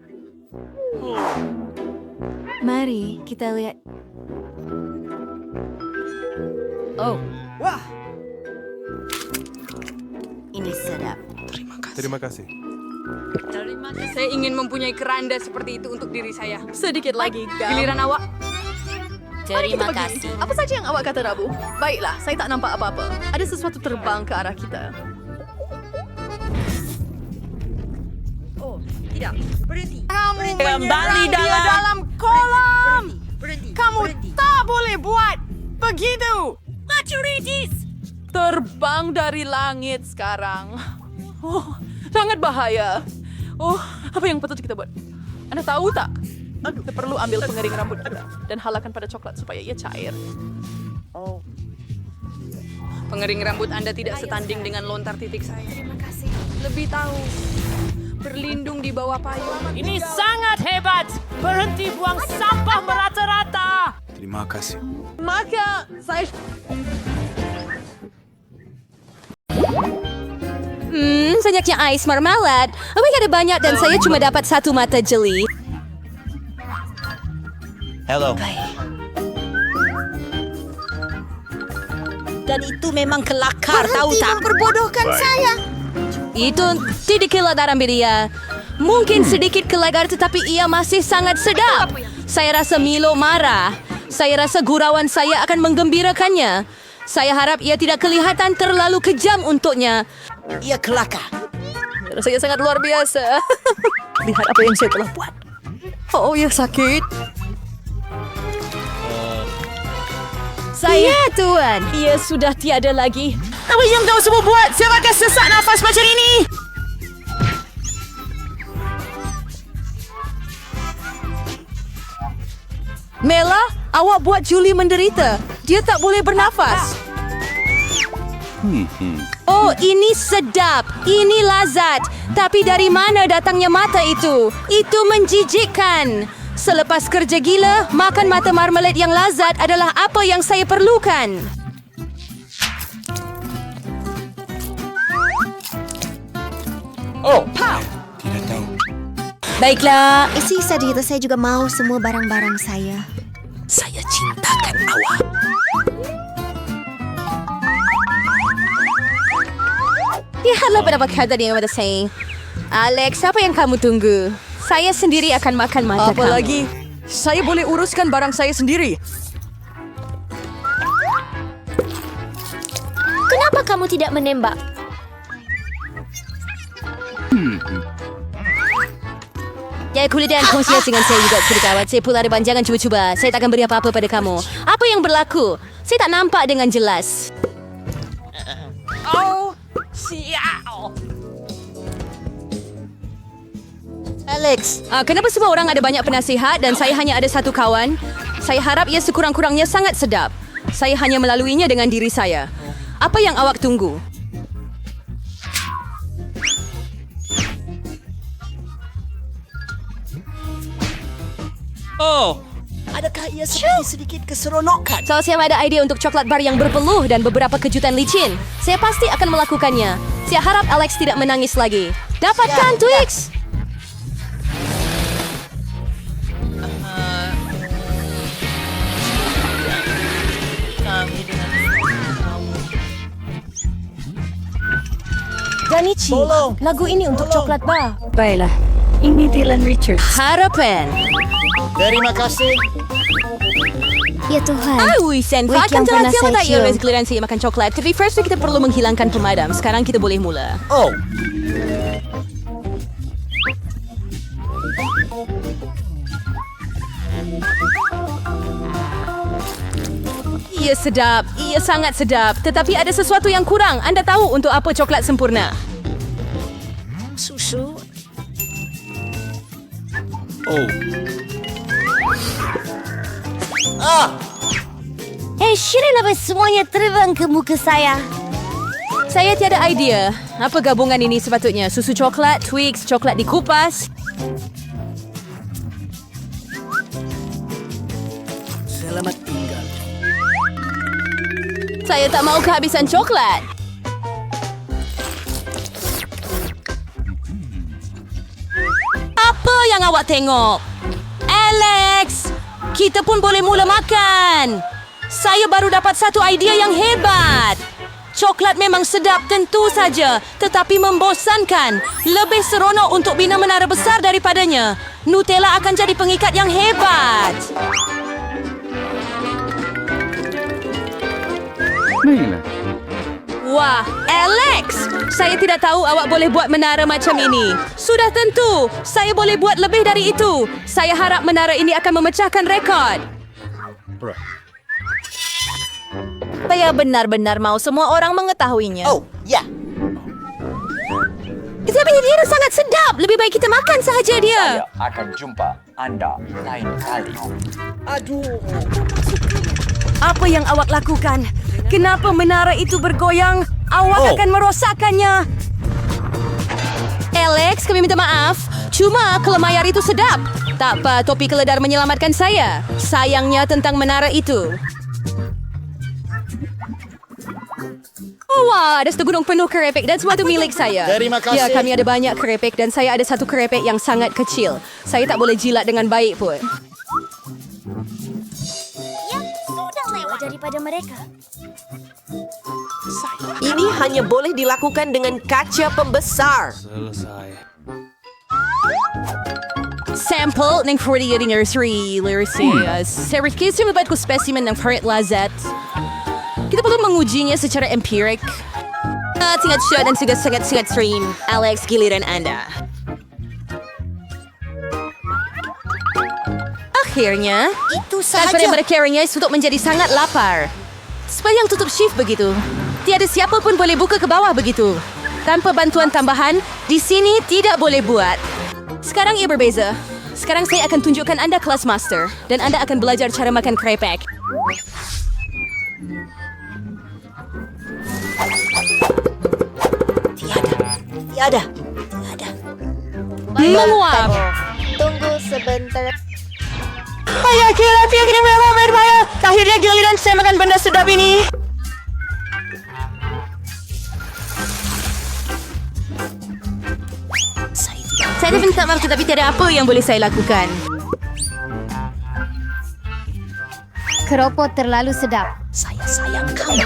Mari kita lihat. Oh, wah. Ini sedap. Terima kasih. Saya ingin mempunyai keranda seperti itu untuk diri saya. Sedikit lagi, Giliran awak. Terima kasih. Apa saja yang awak kata, Rabu? Baiklah, saya tak nampak apa-apa. Ada sesuatu terbang ke arah kita. Kembali dalam kolam. Kamu tak boleh buat begitu. Terbang dari langit sekarang. Oh, sangat bahaya. Oh, apa yang patut kita buat? Anda tahu tak? Kita perlu ambil pengering rambut kita dan halakan pada coklat supaya ia cair. Pengering rambut Anda tidak setanding dengan lontar titik saya. Terima kasih. Lebih tahu. Berlindung di bawah payung. Ini sangat hebat. Berhenti buang sampah merata-rata. Terima kasih. Maka saya Senyaknya ais marmalade. Tapi ada banyak dan saya cuma dapat satu mata jeli. Hello. Dan itu memang kelakar, tahu tak? Memperbodohkan saya. Itu tidak keladaran dia. Mungkin sedikit kelegar tetapi ia masih sangat sedap. Saya rasa Milo marah. Saya rasa gurauan saya akan menggembirakannya. Saya harap ia tidak kelihatan terlalu kejam untuknya. Ia kelakar. rasanya sangat luar biasa. Lihat apa yang saya telah buat. Oh, ya sakit. Saya, Tuan. Ia sudah tiada lagi. Apa yang kau semua buat? Saya akan sesak nafas macam ini. Mela, awak buat Julie menderita. Dia tak boleh bernafas. Oh, ini sedap. Ini lazat. Tapi dari mana datangnya mata itu? Itu menjijikkan. Selepas kerja gila, makan mata marmalade yang lazat adalah apa yang saya perlukan. Oh, tidak tahu. Baiklah. Sisa diri saya juga mau semua barang-barang saya. Saya cintakan awak. Lihatlah pada kata dia pada saya. Alex, apa yang kamu tunggu? Saya sendiri akan makan mata kamu. Apalagi, saya boleh uruskan barang saya sendiri. Kenapa kamu tidak menembak? Ya, kulit dan kongsilah dengan saya juga, kulit kawan. Saya pula ada jangan cuba-cuba. Saya tak akan beri apa-apa pada kamu. Apa yang berlaku? Saya tak nampak dengan jelas. Oh, sial. Alex, kenapa semua orang ada banyak penasihat dan saya hanya ada satu kawan? Saya harap ia sekurang-kurangnya sangat sedap. Saya hanya melaluinya dengan diri saya. Apa yang awak tunggu? Oh, adakah ia seperti sedikit keseronokan? So, saya ada idea untuk coklat bar yang berpeluh dan beberapa kejutan licin. Saya pasti akan melakukannya. Saya harap Alex tidak menangis lagi. Dapatkan, Twix! Danichi, lagu ini untuk coklat bar. Baiklah, ini Dylan Richards. Harapan. Terima kasih. Ya Tuhan. Sen, Week akan yang pernah terasa saya tak ia cium. giliran saya makan coklat. Tapi first kita perlu menghilangkan pemadam. Sekarang kita boleh mula. Oh, Ia sedap, ia sangat sedap. Tetapi ada sesuatu yang kurang. Anda tahu untuk apa coklat sempurna? Susu. Oh. Shirley lepas semuanya terbang ke muka saya. Saya tiada idea. Apa gabungan ini sepatutnya? Susu coklat, Twix, coklat dikupas. Selamat tinggal. Saya tak mahu kehabisan coklat. Apa yang awak tengok? Alex! Kita pun boleh mula makan. Saya baru dapat satu idea yang hebat. Coklat memang sedap tentu saja, tetapi membosankan. Lebih seronok untuk bina menara besar daripadanya. Nutella akan jadi pengikat yang hebat. Wah, Alex! Saya tidak tahu awak boleh buat menara macam ini. Sudah tentu, saya boleh buat lebih dari itu. Saya harap menara ini akan memecahkan rekod. Saya benar-benar mau semua orang mengetahuinya. Oh, ya. Tapi dia sangat sedap. Lebih baik kita makan sahaja dia. akan jumpa Anda lain kali. Aduh. Apa yang awak lakukan? Kenapa menara itu bergoyang? Awak akan merosakkannya. Alex, kami minta maaf. Cuma kelayar itu sedap. Tak apa, topi keledar menyelamatkan saya. Sayangnya tentang menara itu. Oh, wah, ada satu gunung penuh kerepek dan semua itu milik saya. Terima kasih. Ya, kami ada banyak kerepek dan saya ada satu kerepek yang sangat kecil. Saya tak boleh jilat dengan baik pun. Ya, sudah lewat daripada mereka. Ini hanya boleh dilakukan dengan kaca pembesar. Selesai. Sample ng 40 nursery literacy. Serikis yung mabat ko specimen ng Parit Lazet. Kita perlu mengujinya secara empirik. Tingkat shot dan juga sangat-sangat stream. Alex, giliran Anda. Akhirnya, Itu tanpa sahaja. daripada carrynya untuk menjadi sangat lapar. Sepanjang tutup shift begitu. Tiada siapa pun boleh buka ke bawah begitu. Tanpa bantuan tambahan, di sini tidak boleh buat. Sekarang ia berbeza. Sekarang saya akan tunjukkan Anda kelas master. Dan Anda akan belajar cara makan krepek. Tiada. Menguap. Tunggu sebentar. Ayah, gila, kira berapa main bayar. Akhirnya giliran saya makan benda sedap ini. Saya minta maaf tetapi tiada apa yang boleh saya lakukan. Keropok terlalu sedap. Saya sayang kamu.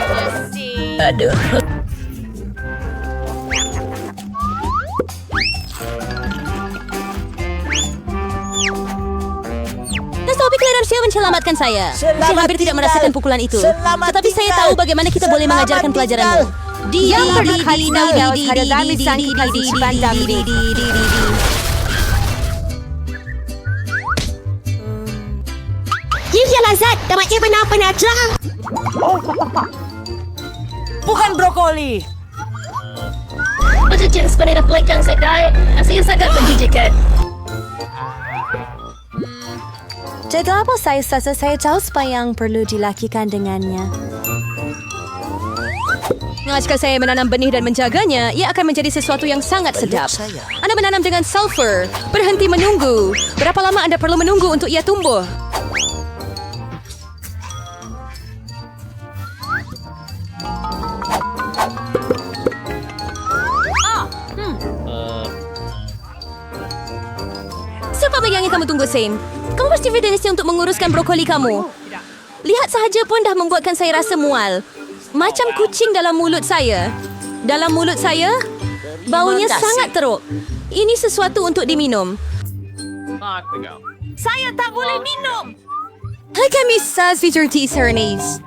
Tetapi kalian siap menyelamatkan saya. Saya hampir tidak merasakan pukulan itu. Tetapi saya tahu bagaimana kita boleh mengajarkan pelajaranmu. Yang berkali dapat ada dami sangki kasih sepandang ini. Ini lazat. Damatnya benar-benar cerah. Bukan brokoli. Betul sebenarnya flick yang sedai. Saya sangat menjijikan. Jadi apa saya rasa saya tahu apa yang perlu dilakukan dengannya. Jika saya menanam benih dan menjaganya, ia akan menjadi sesuatu yang sangat sedap. saya. Anda menanam dengan sulfur. Berhenti menunggu. Berapa lama Anda perlu menunggu untuk ia tumbuh? Siapa yang kamu tunggu, Sam? Kamu pasti Fidelisnya untuk menguruskan brokoli kamu. Lihat sahaja pun dah membuatkan saya rasa mual. Macam kucing dalam mulut saya. Dalam mulut saya, baunya sangat teruk. Ini sesuatu untuk diminum. Saya tak boleh minum. Hai kami sas feature tea serenades.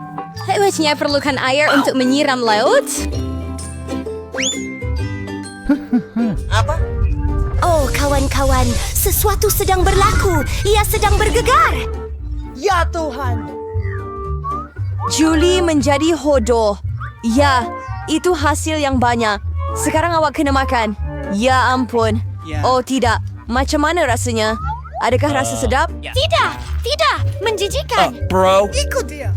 Hanya perlukan air untuk menyiram laut. Apa? Oh, kawan-kawan. Sesuatu sedang berlaku. Ia sedang bergegar. Ya Tuhan. Julie menjadi hodoh. Ya, itu hasil yang banyak. Sekarang awak kena makan. Ya ampun. Oh tidak, macam mana rasanya? Adakah rasa sedap? Tidak, tidak, menjijikan. Bro. Ikut dia.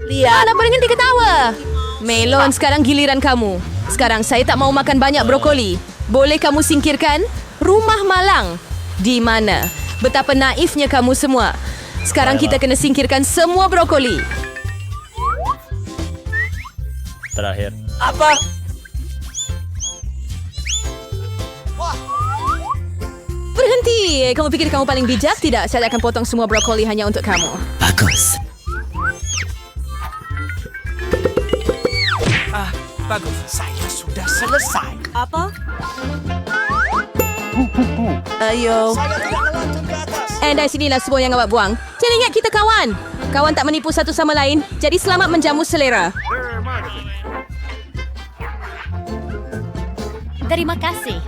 Mana berhenti ketawa? Melon, sekarang giliran kamu. Sekarang saya tak mau makan banyak brokoli. Boleh kamu singkirkan? Rumah malang. Di mana? Betapa naifnya kamu semua. Sekarang kita kena singkirkan semua brokoli. Terakhir. Apa? Berhenti! Kamu pikir kamu paling bijak? Tidak, saya akan potong semua brokoli hanya untuk kamu. Bagus. Bagus. Saya sudah selesai. Apa? Ayo. Saya tidak melantun ke atas. And dari sinilah semua yang awak buang. Jangan ingat kita kawan. Kawan tak menipu satu sama lain. Jadi selamat menjamu selera. Terima kasih.